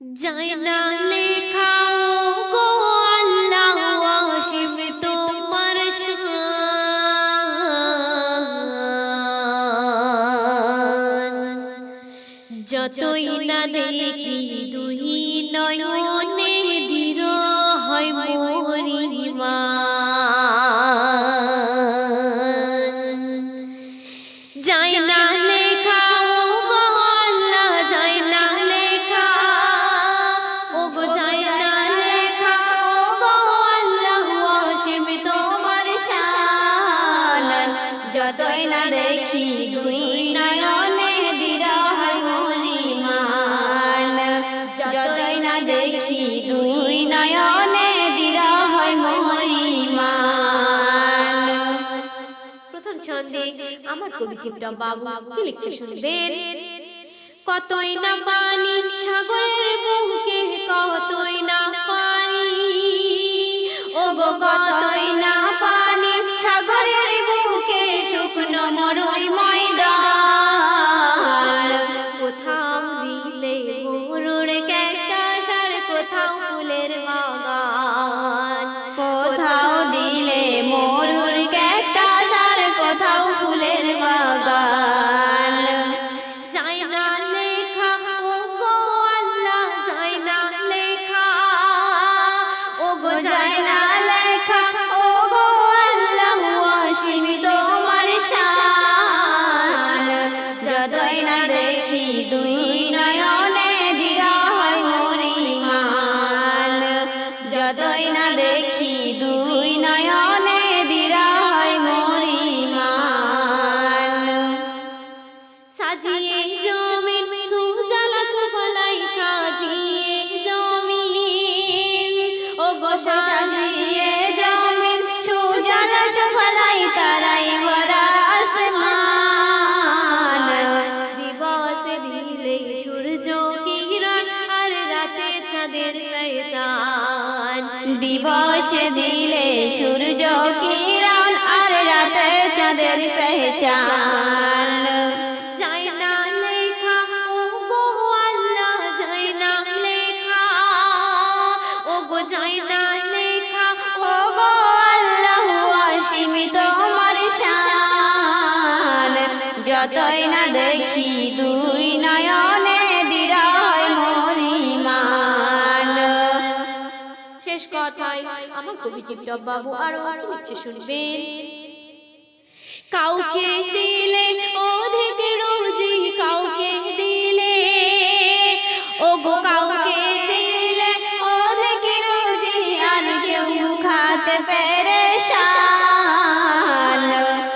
যায় না লেখাও গো আল্লাহ অসীম তোমার শান। যতই না দেখি দুই নয়নে দৃঢ় হয় মোর ঈমান। যায় না লেখা ও গো আল্লাহ, যায় না লেখা, ও গো যায় না লেখা, ও গো আল্লাহ অসীম তোমার শান। যতই না দেখি দুই নয়নে দৃঢ় হয় মোর ঈমান। যতই না দেখি দুই নয়নে দৃঢ় হয় মোর ঈমান। প্রথম ছন্দে আমার কবি টিপটপ বাবু কি লিখছে শুনবেন। কতই না পানি সাগরের বুকে, কতই না পানি, ও গো কতই না পানি সাগরের বুকে, শুকনো মরুর ময়দান। কোথাও দিলে মরুর ক্যাকটাস আর কোথাও ফুলের বাগান। কোথাও দিলে মরুর ক্যাকটাস আর কোথাও ফুলের বাগান। যায় না লেখা ও গো আল্লাহ, যায় না লেখা, ও গো যায় না লেখা, ও গো আল্লাহ অসীম তোমার শান। যতই না দেখি দুই নয়নে দৃঢ় হয় মোর ঈমান। যতই না দেখি দুই নয়নে দৃঢ় হয় মোর ঈমান। সাজিয়ে জমিন সুজলা সুফলাই, সাজিয়ে জমিন, ও গো সাজিয়ে জমিন সুজলা সুফলাই, তারাই ভরা আসমান। দিবসে দিলে সূর্য কিরণ আর রাতে চাঁদের পেহচান। দিবসে দিলে সূর্য কিরণ আর রাতে চাঁদের পেহচান। যায় না লেখা ও গো আল্লাহ, যায় না লেখা, ও গো যায় না লেখা, ও গো আল্লাহ অসীম তোমার শান। যতই না দেখি দুই নয়নে দৃঢ় হয় মোর ঈমান। শেষ কথায় আমার কবি টিপটপ বাবু আরো লিখছে শুনবেন। কাউকে দিলে অধিক রুজি, কাউকে দিলে, ও গো কাউকে দিলে অধিক রুজি, আর কেউ খাতে পেরেশান।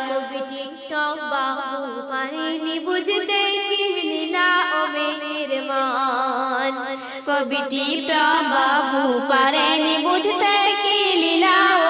কবি টিপটপ বাবু পারেনি বুঝতে কি লীলা ও মেহেরবান। কবি টিপটপ বাবু পারেনি বুঝতে কি লীলা ও